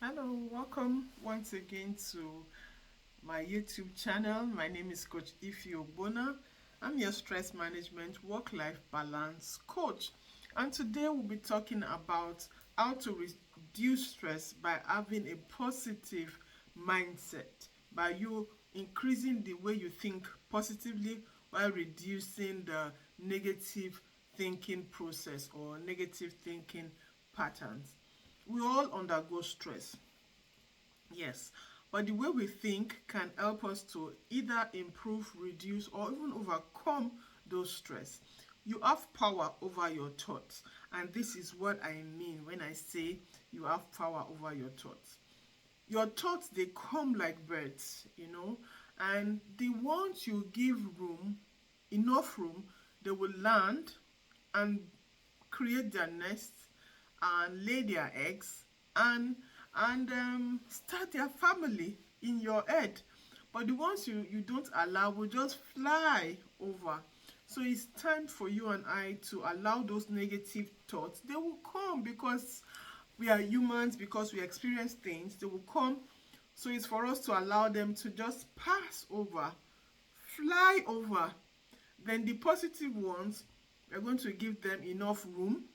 Hello, welcome once again to my YouTube channel. My name is Coach Ify Ogbonna. I'm your stress management work-life balance coach. And today we'll be talking about how to reduce stress by having a positive mindset, by you increasing the way you think positively while reducing the negative thinking process or negative thinking patterns. We all undergo stress, yes, but the way we think can help us to either improve, reduce, or even overcome those stress. You have power over your thoughts, and this is what I mean when I say you have power over your thoughts. Your thoughts, they come like birds, and the ones you give room, enough room, they will land and create their nests and lay their eggs and start their family in your head. But the ones you don't allow will just fly over. So it's time for you and I to allow those negative thoughts. They will come because we are humans, because we experience things. They will come. So it's for us to allow them to just pass over, fly over. Then the positive ones, we're going to give them enough room,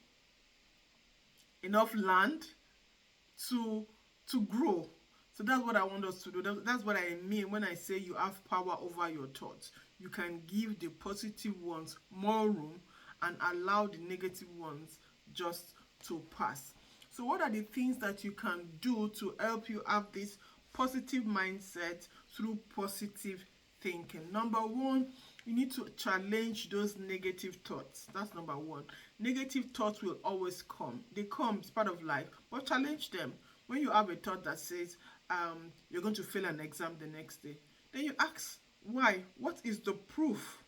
enough land to grow. So that's what I want us to do. That's what I mean when I say you have power over your thoughts. You can give the positive ones more room and allow the negative ones just to pass. So what are the things that you can do to help you have this positive mindset through positive thinking? Number one, you need to challenge those negative thoughts. That's number one. Negative thoughts will always come. They come, it's part of life, but challenge them. When you have a thought that says you're going to fail an exam the next day, then you ask why. What is the proof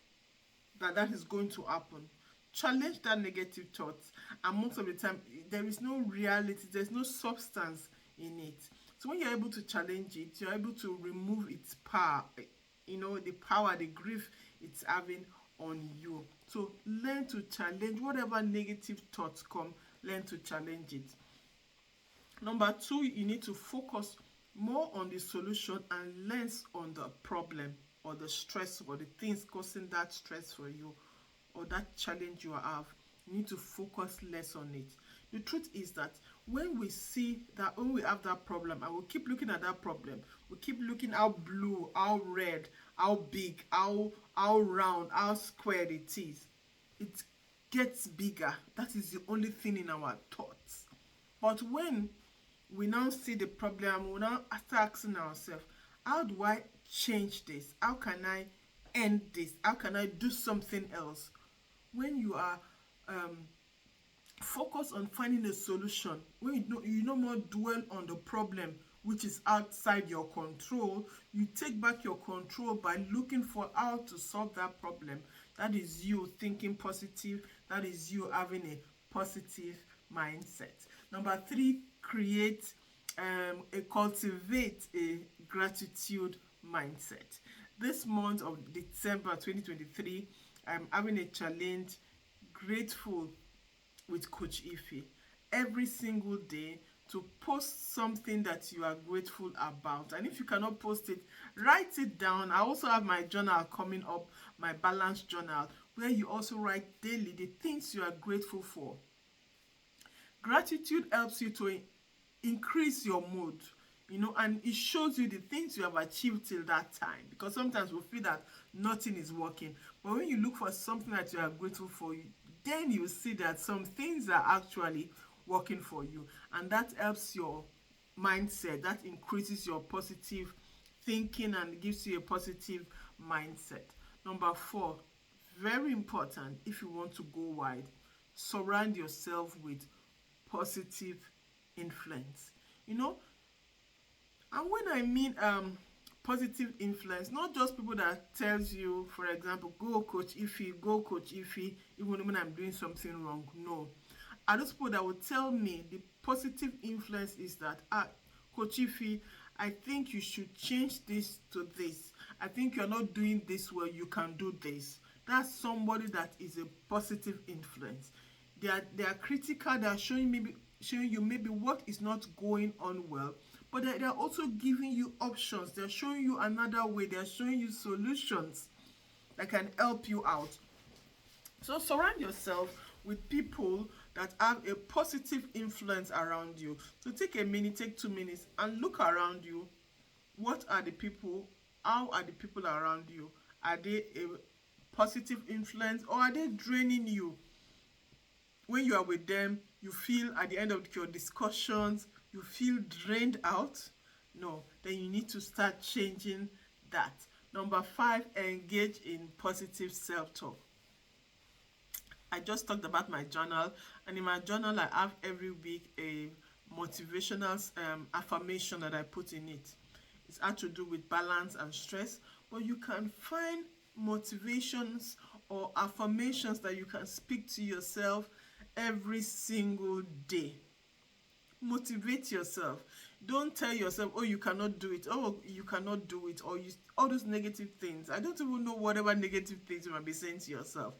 that that is going to happen? Challenge that negative thought, and most of the time there is no reality, there's no substance in it. So when you're able to challenge it, you're able to remove its power, the power, the grief it's having on you. So learn to challenge whatever negative thoughts come, learn to challenge it. Number two, you need to focus more on the solution and less on the problem or the stress or the things causing that stress for you or that challenge you have. You need to focus less on it. The truth is that when we have that problem and we keep looking at that problem, we keep looking how blue, how red, how big, how round, how squared it gets bigger. That is the only thing in our thoughts. But when we now see the problem, we now start asking ourselves, how do I change this? How can I end this? How can I do something else? When you are focused on finding a solution, when you no more dwell on the problem which is outside your control, you take back your control by looking for how to solve that problem. That is you thinking positive. That is you having a positive mindset. Number three, cultivate a gratitude mindset. This month of December 2023, I'm having a challenge, grateful with Coach Ify. Every single day to post something that you are grateful about. And if you cannot post it, write it down. I also have my journal coming up, my balance journal, where you also write daily the things you are grateful for. Gratitude helps you to increase your mood, and it shows you the things you have achieved till that time, because sometimes we feel that nothing is working, but when you look for something that you are grateful for, then you see that some things are actually working for you, and that helps your mindset, that increases your positive thinking and gives you a positive mindset. Number four, very important, if you want to go wide, surround yourself with positive influence. And when I mean positive influence, not just people that tells you, for example, go Coach Ify, go Coach Ify, even when I'm doing something wrong. No. Are those people that will tell me the positive influence is that, Coach Ify, I think you should change this to this. I think you're not doing this well, you can do this. That's somebody that is a positive influence. They are critical, they are showing you maybe what is not going on well, but they're also giving you options. They're showing you another way. They're showing you solutions that can help you out. So surround yourself with people that have a positive influence around you. So take a minute, take 2 minutes, and look around you. What are the people? How are the people around you? Are they a positive influence, or are they draining you? When you are with them, you feel at the end of your discussions, you feel drained out. No, then you need to start changing that. Number 5, engage in positive self-talk. I just talked about my journal, and in my journal, I have every week a motivational affirmation that I put in it. It's had to do with balance and stress, but you can find motivations or affirmations that you can speak to yourself every single day. Motivate yourself. Don't tell yourself, oh, you cannot do it, oh, you cannot do it, or you, all those negative things. I don't even know whatever negative things you might be saying to yourself,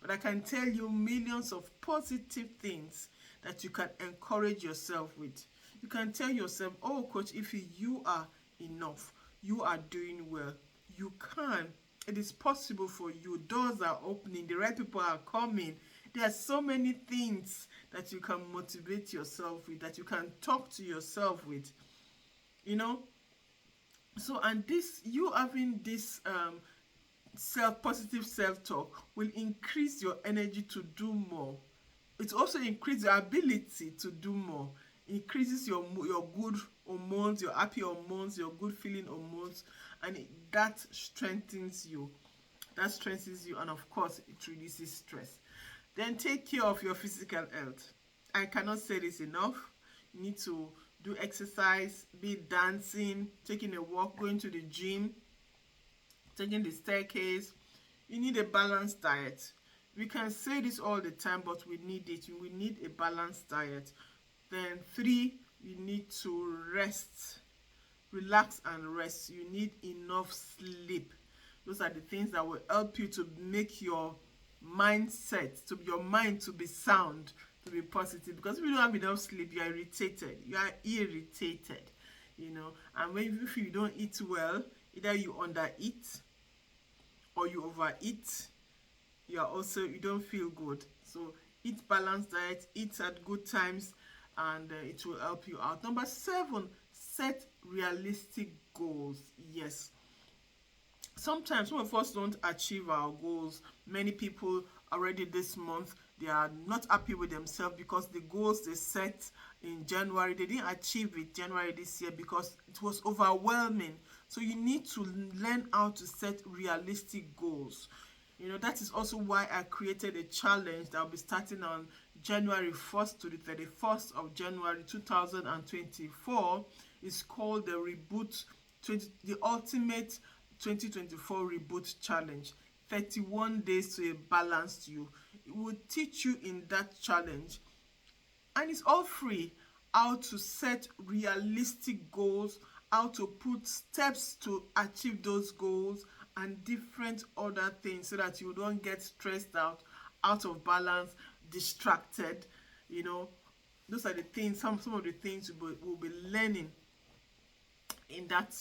but I can tell you millions of positive things that you can encourage yourself with. You can tell yourself, oh, coach, if you are enough, you are doing well, you can, it is possible for you, doors are opening, the right people are coming. There are so many things that you can motivate yourself with, that you can talk to yourself with, you know. So, and this, you having this positive self-talk will increase your energy to do more. It also increases your ability to do more. Increases your good hormones, your happy hormones, your good feeling hormones, and that strengthens you. That strengthens you, and of course, it reduces stress. Then take care of your physical health. I cannot say this enough. You need to do exercise, be dancing, taking a walk, going to the gym, taking the staircase. You need a balanced diet. We can say this all the time, but we need it. We need a balanced diet. Then 3, you need to rest. Relax and rest. You need enough sleep. Those are the things that will help you to make your mindset, to your mind to be sound, to be positive. Because if you don't have enough sleep, you are irritated. You are irritated, you know. And when if you don't eat well, either you undereat or you overeat, you don't feel good. So eat balanced diet, eat at good times, and it will help you out. Number 7, set realistic goals. Yes, sometimes some of us don't achieve our goals. Many people already this month, they are not happy with themselves because the goals they set in January, they didn't achieve it January this year because it was overwhelming. So you need to learn how to set realistic goals. You know, that is also why I created a challenge that will be starting on January 1st to the 31st of January 2024. It's called the Reboot 20, the Ultimate 2024 Reboot Challenge. 31 days to a balanced you. It will teach you in that challenge, and it's all free, how to set realistic goals, how to put steps to achieve those goals, and different other things so that you don't get stressed out of balance, distracted. You know, those are the things, some of the things we'll be learning in that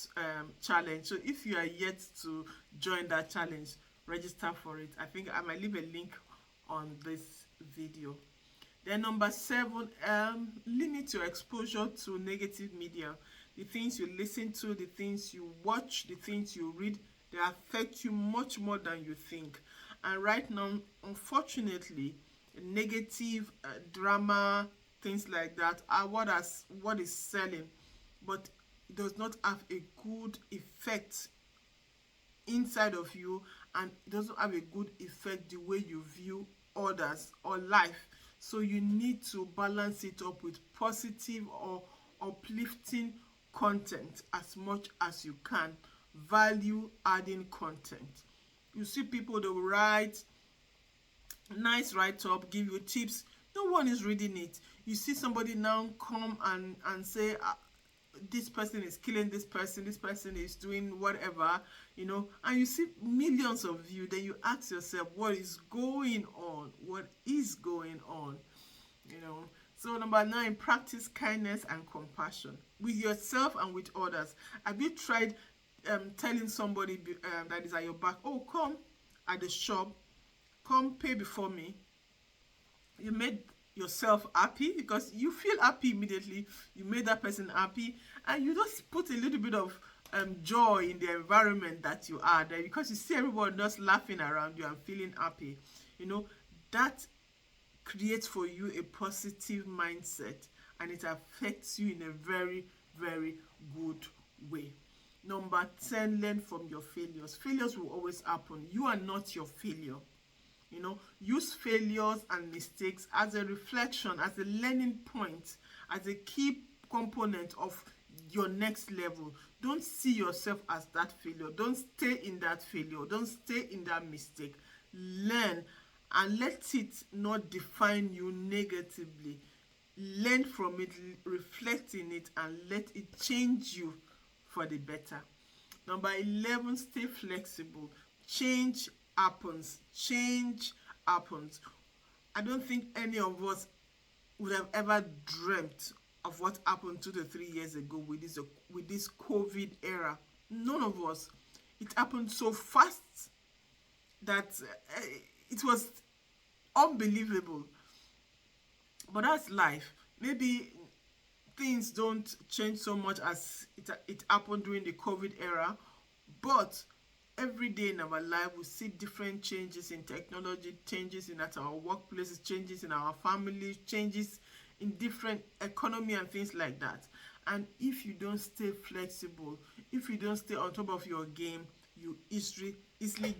challenge. So if you are yet to join that challenge, register for it. I think I might leave a link on this video. Then number 7, limit your exposure to negative media. The things you listen to, the things you watch, the things you read, they affect you much more than you think. And right now, unfortunately, negative drama, things like that are what is selling, but it does not have a good effect inside of you, and it doesn't have a good effect the way you view others or life. So you need to balance it up with positive or uplifting content as much as you can. Value adding content. You see people, they will write nice write up, give you tips. No one is reading it. You see somebody now come and say, this person is killing this person is doing whatever, you know, and you see millions of views. Then you ask yourself, what is going on? What is going on? You know, So number 9, practice kindness and compassion with yourself and with others. Have you tried telling somebody that is at your back, oh, come at the shop, come pay before me? You made yourself happy because you feel happy immediately. You made that person happy, and you just put a little bit of joy in the environment that you are there, because you see everyone just laughing around you and feeling happy. You know, that creates for you a positive mindset, and it affects you in a very, very good way. Number 10, learn from your failures. Failures will always happen. You are not your failure. Use failures and mistakes as a reflection, as a learning point, as a key component of your next level. Don't see yourself as that failure. Don't stay in that failure. Don't stay in that mistake. Learn, and let it not define you negatively. Learn from it, reflect in it, and let it change you for the better. Number 11, stay flexible. Change happens. Change happens. I don't think any of us would have ever dreamt of what happened 2 to 3 years ago with this COVID era. None of us. It happened so fast that it was unbelievable. But that's life. Maybe things don't change so much as it happened during the COVID era, but every day in our life we see different changes in technology, changes in at our workplaces, changes in our families, changes in different economy and things like that. And if you don't stay flexible, if you don't stay on top of your game, you easily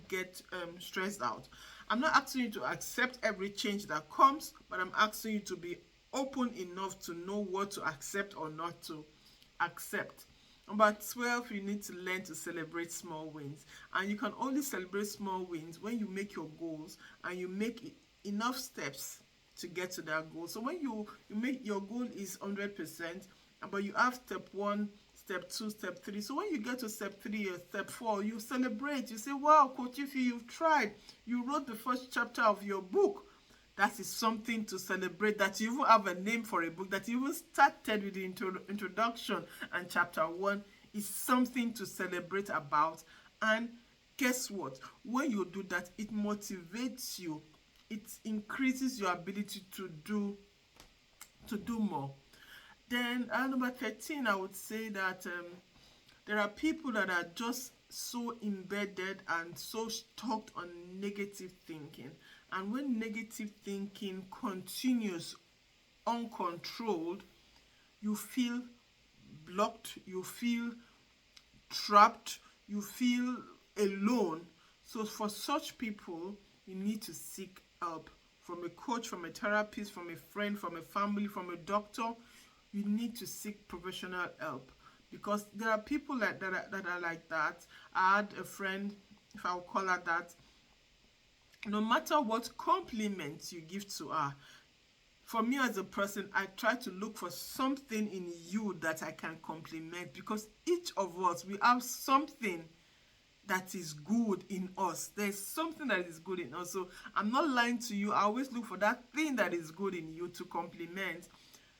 get stressed out. I'm not asking you to accept every change that comes, but I'm asking you to be open enough to know what to accept or not to accept. Number 12, you need to learn to celebrate small wins. And you can only celebrate small wins when you make your goals and you make enough steps to get to that goal. So when you make your goal is 100%, but you have step 1, step 2, step 3. So when you get to step 3 or step 4, you celebrate. You say, wow, Coach Ify, you've tried. You wrote the first chapter of your book. That is something to celebrate, that you even have a name for a book, that you even started with the introduction and chapter 1 is something to celebrate about. And guess what? When you do that, it motivates you. It increases your ability to do more. Then number 13, I would say that there are people that are just so embedded and so stuck on negative thinking. And when negative thinking continues uncontrolled, you feel blocked, you feel trapped, you feel alone. So for such people, you need to seek help from a coach, from a therapist, from a friend, from a family, from a doctor. You need to seek professional help, because there are people that are like that. I had a friend, if I'll call her that, no matter what compliments you give to her, for me as a person, I try to look for something in you that I can compliment, because each of us, we have something that is good in us. There's something that is good in us. So I'm not lying to you. I always look for that thing that is good in you to compliment.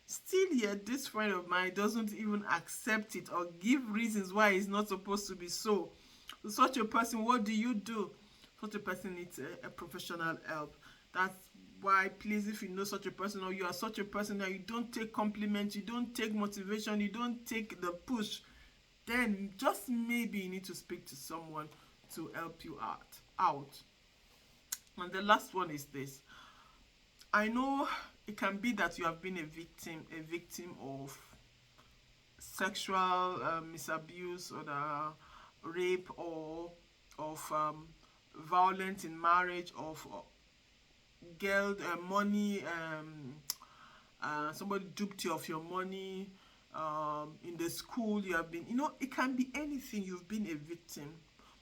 Still yet, this friend of mine doesn't even accept it or give reasons why it's not supposed to be so. So such a person, what do? Such a person needs a professional help. That's why, please, if you know such a person, or you are such a person that you don't take compliments, you don't take motivation, you don't take the push, then just maybe you need to speak to someone to help you out. And the last one is this. I know it can be that you have been a victim of sexual misabuse, or the rape, or of violence in marriage, of girl money, somebody duped you of your money, in the school you have been, it can be anything. You've been a victim.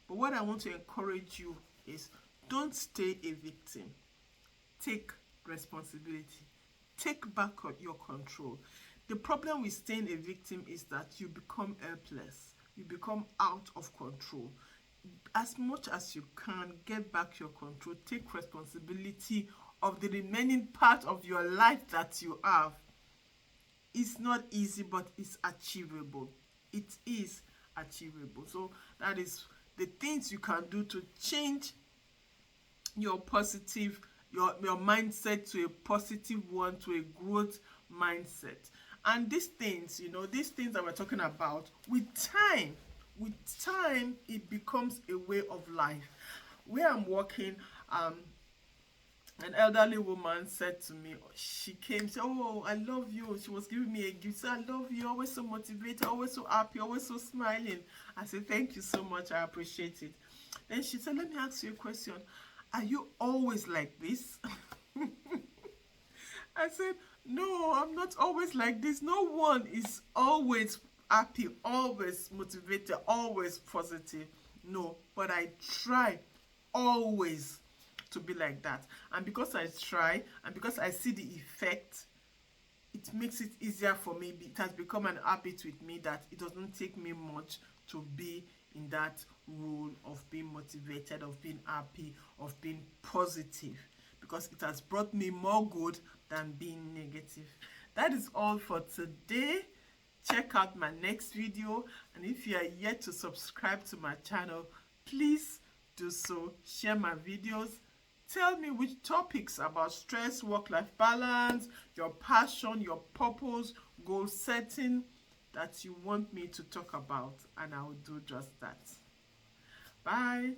But what I want to encourage you is, don't stay a victim. Take responsibility. Take back your control. The problem with staying a victim is that you become helpless. You become out of control. As much as you can, get back your control. Take responsibility of the remaining part of your life that you have. It's not easy, but it's achievable. It is achievable. So that is the things you can do to change your positive, your mindset to a positive one, to a growth mindset. And these things, these things that we're talking about, with time it becomes a way of life. Where I'm working, an elderly woman said to me, she came, said, "Oh, I love you." She was giving me a gift. Said, "I love you, always so motivated, always so happy, always so smiling." I said, "Thank you so much, I appreciate it." Then she said, "Let me ask you a question. Are you always like this?" I said, "No, I'm not always like this. No one is always happy, always motivated, always positive. No, but I try always to be like that. And because I try, and because I see the effect, it makes it easier for me. It has become an habit with me that it doesn't take me much to be in that role of being motivated, of being happy, of being positive, because it has brought me more good than being negative." That is all for today. Check out my next video, and if you are yet to subscribe to my channel, please do so. Share my videos. Tell me which topics about stress, work-life balance, your passion, your purpose, goal setting that you want me to talk about, and I will do just that. Bye.